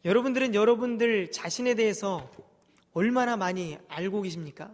여러분들은 여러분들 자신에 대해서 얼마나 많이 알고 계십니까?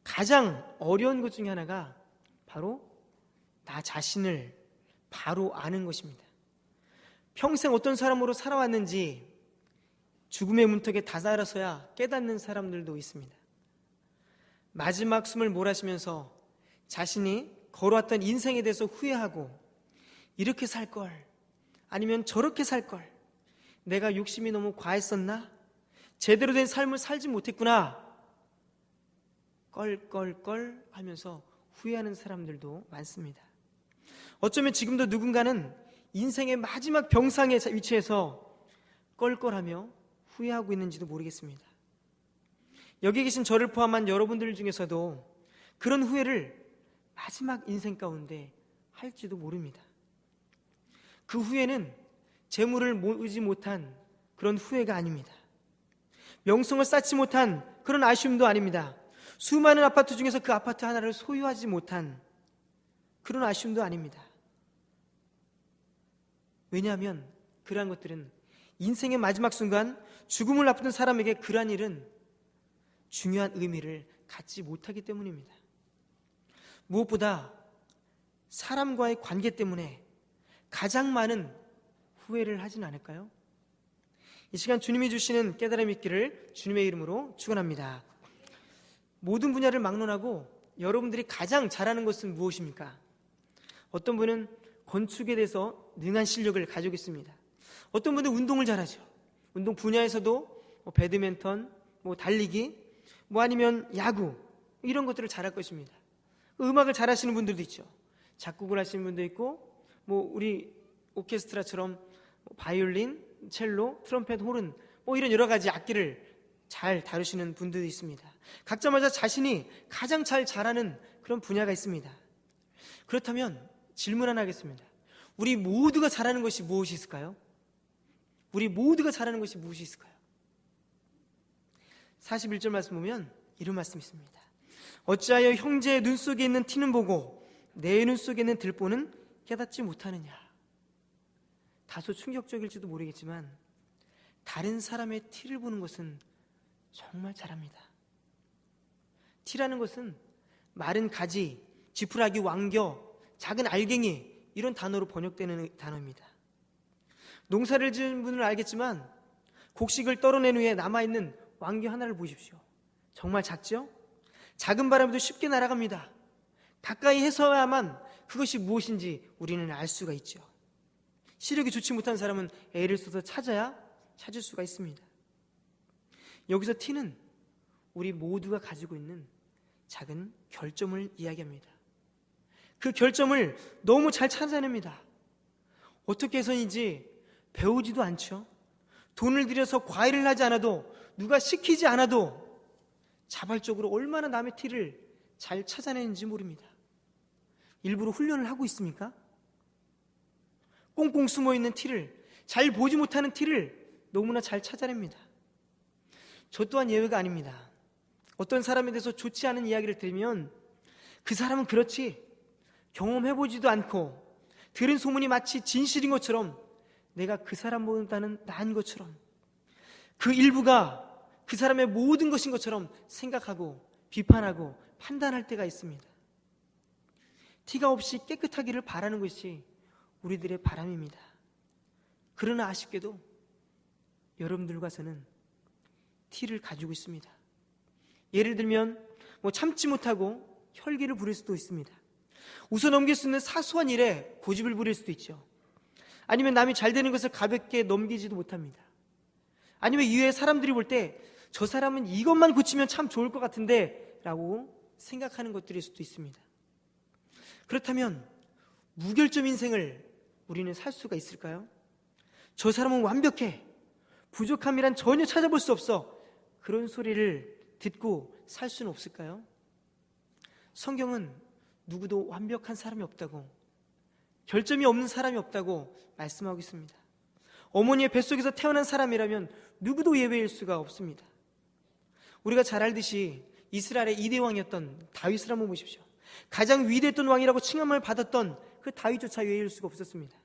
가장 어려운 것 중에 하나가 바로 나 자신을 바로 아는 것입니다. 평생 어떤 사람으로 살아왔는지 죽음의 문턱에 다다라서야 깨닫는 사람들도 있습니다. 마지막 숨을 몰아쉬면서 자신이 걸어왔던 인생에 대해서 후회하고 이렇게 살 걸, 아니면 저렇게 살 걸, 내가 욕심이 너무 과했었나? 제대로 된 삶을 살지 못했구나, 껄껄껄 하면서 후회하는 사람들도 많습니다. 어쩌면 지금도 누군가는 인생의 마지막 병상에 위치해서 껄껄하며 후회하고 있는지도 모르겠습니다. 여기 계신 저를 포함한 여러분들 중에서도 그런 후회를 마지막 인생 가운데 할지도 모릅니다. 그 후회는 재물을 모으지 못한 그런 후회가 아닙니다. 명성을 쌓지 못한 그런 아쉬움도 아닙니다. 수많은 아파트 중에서 그 아파트 하나를 소유하지 못한 그런 아쉬움도 아닙니다. 왜냐하면 그러한 것들은 인생의 마지막 순간 죽음을 앞둔 사람에게 그러한 일은 중요한 의미를 갖지 못하기 때문입니다. 무엇보다 사람과의 관계 때문에 가장 많은 후회를 하진 않을까요? 이 시간 주님이 주시는 깨달음이 있기를 주님의 이름으로 축원합니다. 모든 분야를 막론하고 여러분들이 가장 잘하는 것은 무엇입니까? 어떤 분은 건축에 대해서 능한 실력을 가지고 있습니다. 어떤 분은 운동을 잘하죠. 운동 분야에서도 배드민턴, 달리기, 아니면 야구, 이런 것들을 잘할 것입니다. 음악을 잘하시는 분들도 있죠. 작곡을 하시는 분도 있고, 우리 오케스트라처럼 바이올린, 첼로, 트럼펫, 호른, 이런 여러 가지 악기를 잘 다루시는 분들도 있습니다. 각자마다 자신이 가장 잘하는 그런 분야가 있습니다. 그렇다면 질문 하나 하겠습니다. 우리 모두가 잘하는 것이 무엇이 있을까요? 우리 모두가 잘하는 것이 무엇이 있을까요? 41절 말씀 보면 이런 말씀이 있습니다. 어찌하여 형제의 눈 속에 있는 티는 보고 내 눈 속에 있는 들보는 깨닫지 못하느냐. 다소 충격적일지도 모르겠지만 다른 사람의 티를 보는 것은 정말 잘합니다. 티라는 것은 마른 가지, 지푸라기, 왕겨, 작은 알갱이, 이런 단어로 번역되는 단어입니다. 농사를 지은 분은 알겠지만 곡식을 떨어낸 후에 남아있는 왕겨 하나를 보십시오. 정말 작죠? 작은 바람에도 쉽게 날아갑니다. 가까이 해서야만 그것이 무엇인지 우리는 알 수가 있죠. 시력이 좋지 못한 사람은 애를 써서 찾을 수가 있습니다. 여기서 티는 우리 모두가 가지고 있는 작은 결점을 이야기합니다. 그 결점을 너무 잘 찾아냅니다. 어떻게 해서인지 배우지도 않죠. 돈을 들여서 과외를 하지 않아도, 누가 시키지 않아도 자발적으로 얼마나 남의 티를 잘 찾아내는지 모릅니다. 일부러 훈련을 하고 있습니까? 꽁꽁 숨어있는 티를, 잘 보지 못하는 티를 너무나 잘 찾아냅니다. 저 또한 예외가 아닙니다. 어떤 사람에 대해서 좋지 않은 이야기를 들으면 그 사람은 그렇지, 경험해보지도 않고 들은 소문이 마치 진실인 것처럼, 내가 그 사람보다는 나은 것처럼, 그 일부가 그 사람의 모든 것인 것처럼 생각하고 비판하고 판단할 때가 있습니다. 티가 없이 깨끗하기를 바라는 것이 우리들의 바람입니다. 그러나 아쉽게도 여러분들과 저는 티를 가지고 있습니다. 예를 들면 참지 못하고 혈기를 부릴 수도 있습니다. 웃어 넘길 수 있는 사소한 일에 고집을 부릴 수도 있죠. 아니면 남이 잘 되는 것을 가볍게 넘기지도 못합니다. 아니면 이외에 사람들이 볼 때 저 사람은 이것만 고치면 참 좋을 것 같은데 라고 생각하는 것들일 수도 있습니다. 그렇다면 무결점 인생을 우리는 살 수가 있을까요? 저 사람은 완벽해, 부족함이란 전혀 찾아볼 수 없어, 그런 소리를 듣고 살 수는 없을까요? 성경은 누구도 완벽한 사람이 없다고, 결점이 없는 사람이 없다고 말씀하고 있습니다. 어머니의 뱃속에서 태어난 사람이라면 누구도 예외일 수가 없습니다. 우리가 잘 알듯이 이스라엘의 2대 왕이었던 다윗을 한번 보십시오. 가장 위대했던 왕이라고 칭함을 받았던 그 다윗조차 예외일 수가 없었습니다.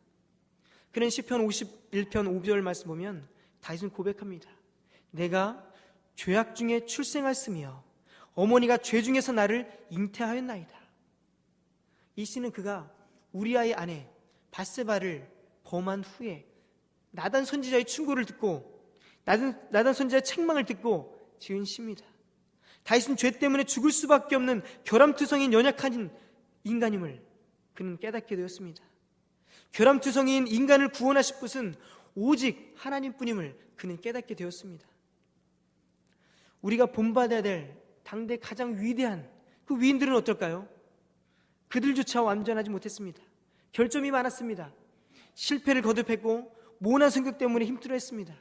그는 시편 51편 5절 말씀 보면 다윗은 고백합니다. 내가 죄악 중에 출생하였으며 어머니가 죄 중에서 나를 잉태하였나이다. 이 시는 그가 우리아의 아내 밧세바를 범한 후에 나단 선지자의 충고를 듣고 나단 선지자의 책망을 듣고 지은 시입니다. 다윗은 죄 때문에 죽을 수밖에 없는 결함투성인 연약한 인간임을 그는 깨닫게 되었습니다. 결함투성이인 인간을 구원하실 분은 오직 하나님뿐임을 그는 깨닫게 되었습니다. 우리가 본받아야 될 당대 가장 위대한 그 위인들은 어떨까요? 그들조차 완전하지 못했습니다. 결점이 많았습니다. 실패를 거듭했고 모난 성격 때문에 힘들어했습니다.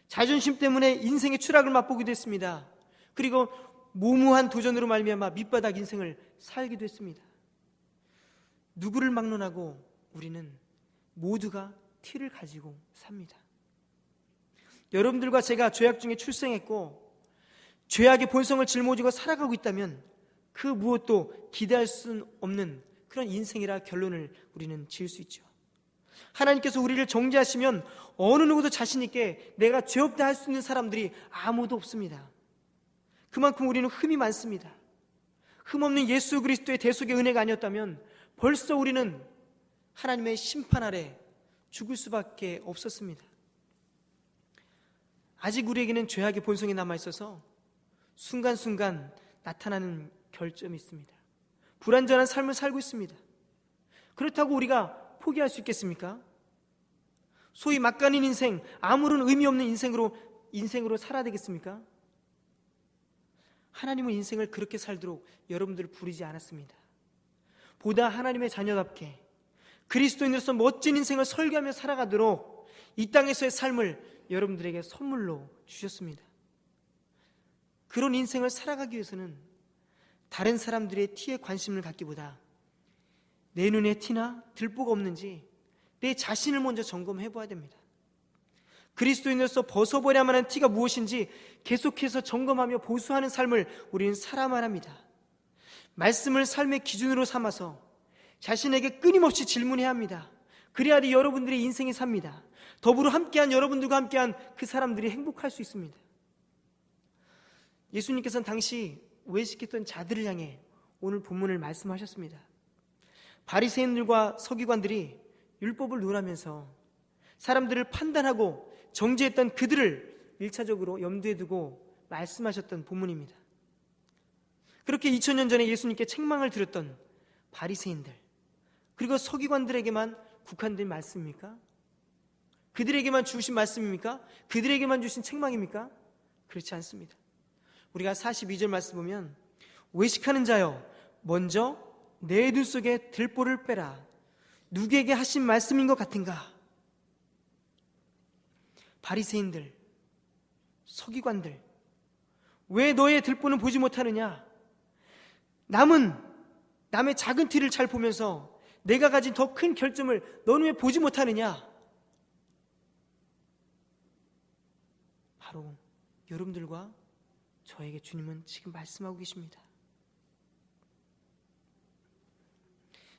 자존심 때문에 인생의 추락을 맛보기도 했습니다. 그리고 무모한 도전으로 말미암아 밑바닥 인생을 살기도 했습니다. 누구를 막론하고 우리는 모두가 티를 가지고 삽니다. 여러분들과 제가 죄악 중에 출생했고 죄악의 본성을 짊어지고 살아가고 있다면 그 무엇도 기대할 수 없는 그런 인생이라 결론을 우리는 지을 수 있죠. 하나님께서 우리를 정죄하시면 어느 누구도 자신 있게 내가 죄 없다 할 수 있는 사람들이 아무도 없습니다. 그만큼 우리는 흠이 많습니다. 흠없는 예수 그리스도의 대속의 은혜가 아니었다면 벌써 우리는 하나님의 심판 아래 죽을 수밖에 없었습니다. 아직 우리에게는 죄악의 본성이 남아있어서 순간순간 나타나는 결점이 있습니다. 불완전한 삶을 살고 있습니다. 그렇다고 우리가 포기할 수 있겠습니까? 소위 막간인 인생, 아무런 의미 없는 인생으로 살아야 되겠습니까? 하나님은 인생을 그렇게 살도록 여러분들을 부르지 않았습니다. 보다 하나님의 자녀답게 그리스도인으로서 멋진 인생을 설계하며 살아가도록 이 땅에서의 삶을 여러분들에게 선물로 주셨습니다. 그런 인생을 살아가기 위해서는 다른 사람들의 티에 관심을 갖기보다 내 눈에 티나 들보가 없는지 내 자신을 먼저 점검해 봐야 됩니다. 그리스도인으로서 벗어버려야만 하는 티가 무엇인지 계속해서 점검하며 보수하는 삶을 우리는 살아야만 합니다. 말씀을 삶의 기준으로 삼아서 자신에게 끊임없이 질문해야 합니다. 그래야지 여러분들의 인생이 삽니다. 더불어 함께한 여러분들과 함께한 그 사람들이 행복할 수 있습니다. 예수님께서는 당시 외식했던 자들을 향해 오늘 본문을 말씀하셨습니다. 바리새인들과 서기관들이 율법을 논하면서 사람들을 판단하고 정죄했던 그들을 1차적으로 염두에 두고 말씀하셨던 본문입니다. 그렇게 2000년 전에 예수님께 책망을 드렸던 바리새인들 그리고 서기관들에게만 국한된 말씀입니까? 그들에게만 주신 말씀입니까? 그들에게만 주신 책망입니까? 그렇지 않습니다. 우리가 42절 말씀 보면 외식하는 자여 먼저 내 눈 속에 들보를 빼라. 누구에게 하신 말씀인 것 같은가? 바리새인들, 서기관들, 왜 너의 들보는 보지 못하느냐? 남의 작은 티를 잘 보면서 내가 가진 더 큰 결점을 너는 왜 보지 못하느냐? 바로 여러분들과 저에게 주님은 지금 말씀하고 계십니다.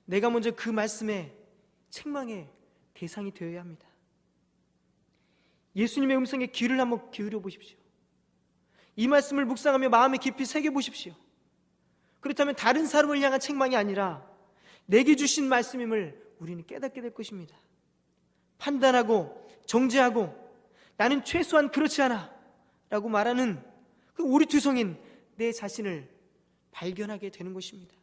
내가 먼저 그 말씀에 책망의 대상이 되어야 합니다. 예수님의 음성에 귀를 한번 기울여 보십시오. 이 말씀을 묵상하며 마음에 깊이 새겨보십시오. 그렇다면 다른 사람을 향한 책망이 아니라 내게 주신 말씀임을 우리는 깨닫게 될 것입니다. 판단하고 정죄하고 나는 최소한 그렇지 않아 라고 말하는 그 오리투성인 내 자신을 발견하게 되는 것입니다.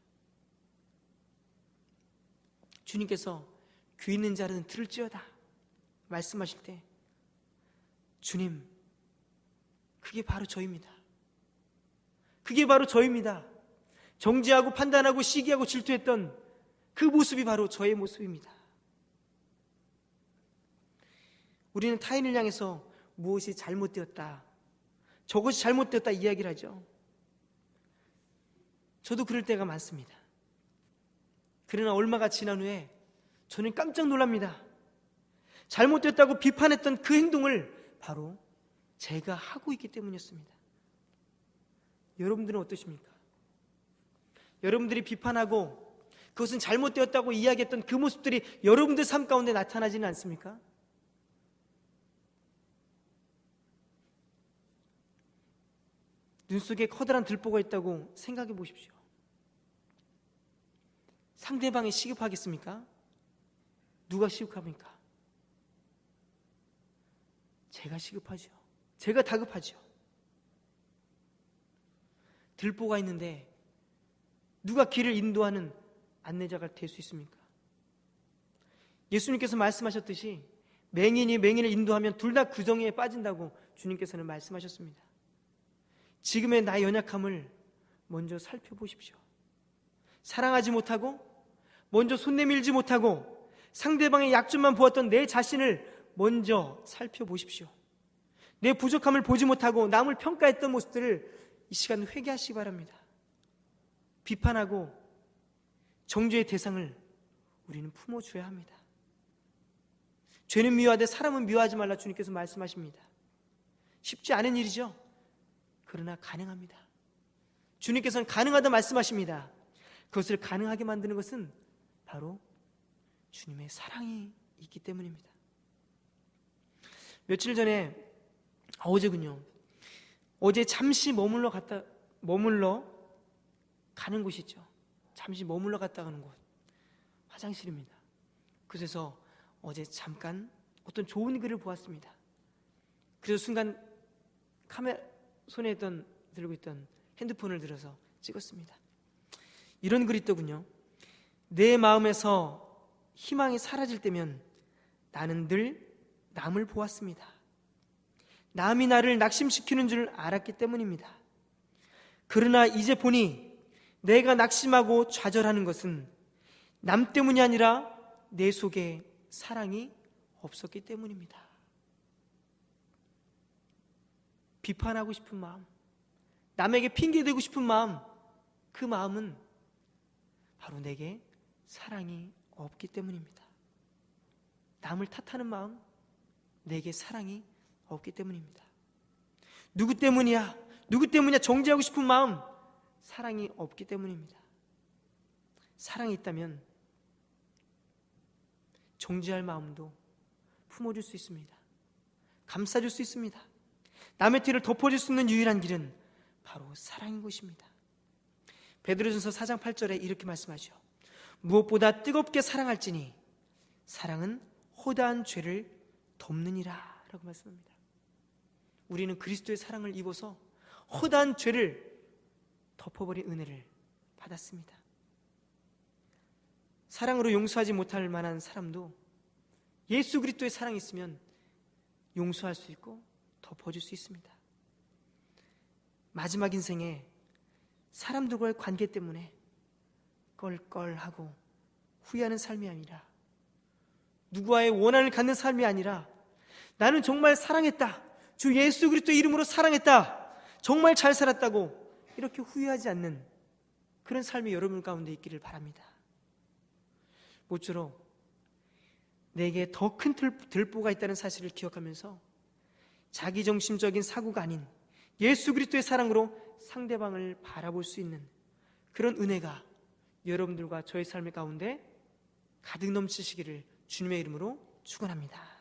주님께서 귀 있는 자는 들을지어다 말씀하실 때 주님, 그게 바로 저입니다. 그게 바로 저입니다. 정죄하고 판단하고 시기하고 질투했던 그 모습이 바로 저의 모습입니다. 우리는 타인을 향해서 무엇이 잘못되었다, 저것이 잘못되었다 이야기를 하죠. 저도 그럴 때가 많습니다. 그러나 얼마가 지난 후에 저는 깜짝 놀랍니다. 잘못됐다고 비판했던 그 행동을 바로 제가 하고 있기 때문이었습니다. 여러분들은 어떠십니까? 여러분들이 비판하고 그것은 잘못되었다고 이야기했던 그 모습들이 여러분들 삶 가운데 나타나지는 않습니까? 눈 속에 커다란 들보가 있다고 생각해 보십시오. 상대방이 시급하겠습니까? 누가 시급합니까? 제가 시급하죠. 제가 다급하죠. 들보가 있는데 누가 길을 인도하는 안내자가 될 수 있습니까? 예수님께서 말씀하셨듯이 맹인이 맹인을 인도하면 둘 다 구덩이에 빠진다고 주님께서는 말씀하셨습니다. 지금의 나의 연약함을 먼저 살펴보십시오. 사랑하지 못하고 먼저 손 내밀지 못하고 상대방의 약점만 보았던 내 자신을 먼저 살펴보십시오. 내 부족함을 보지 못하고 남을 평가했던 모습들을 이 시간 회개하시기 바랍니다. 비판하고 정죄의 대상을 우리는 품어줘야 합니다. 죄는 미워하되 사람은 미워하지 말라 주님께서 말씀하십니다. 쉽지 않은 일이죠. 그러나 가능합니다. 주님께서는 가능하다 말씀하십니다. 그것을 가능하게 만드는 것은 바로 주님의 사랑이 있기 때문입니다. 며칠 전에 어제군요. 어제 잠시 머물러 가는 곳이 있죠. 잠시 머물러 갔다 가는 곳. 화장실입니다. 그래서 어제 잠깐 어떤 좋은 글을 보았습니다. 그래서 순간 손에 들고 있던 핸드폰을 들어서 찍었습니다. 이런 글이 있더군요. 내 마음에서 희망이 사라질 때면 나는 늘 남을 보았습니다. 남이 나를 낙심시키는 줄 알았기 때문입니다. 그러나 이제 보니 내가 낙심하고 좌절하는 것은 남 때문이 아니라 내 속에 사랑이 없었기 때문입니다. 비판하고 싶은 마음, 남에게 핑계대고 싶은 마음, 그 마음은 바로 내게 사랑이 없기 때문입니다. 남을 탓하는 마음, 내게 사랑이 없기 때문입니다. 누구 때문이야 정죄하고 싶은 마음, 사랑이 없기 때문입니다. 사랑이 있다면 정죄할 마음도 품어줄 수 있습니다. 감싸줄 수 있습니다. 남의 티를 덮어줄 수 있는 유일한 길은 바로 사랑인 것입니다. 베드로전서 4장 8절에 이렇게 말씀하죠. 무엇보다 뜨겁게 사랑할지니 사랑은 허다한 죄를 덮느니라 라고 말씀합니다. 우리는 그리스도의 사랑을 입어서 허다한 죄를 덮어버린 은혜를 받았습니다. 사랑으로 용서하지 못할 만한 사람도 예수 그리스도의 사랑이 있으면 용서할 수 있고 덮어줄 수 있습니다. 마지막 인생에 사람들과의 관계 때문에 껄껄하고 후회하는 삶이 아니라, 누구와의 원한을 갖는 삶이 아니라, 나는 정말 사랑했다, 주 예수 그리스도 이름으로 사랑했다, 정말 잘 살았다고 이렇게 후회하지 않는 그런 삶이 여러분 가운데 있기를 바랍니다. 모쪼록 내게 더 큰 들보가 있다는 사실을 기억하면서 자기중심적인 사고가 아닌 예수 그리스도의 사랑으로 상대방을 바라볼 수 있는 그런 은혜가 여러분들과 저의 삶의 가운데 가득 넘치시기를 주님의 이름으로 축원합니다.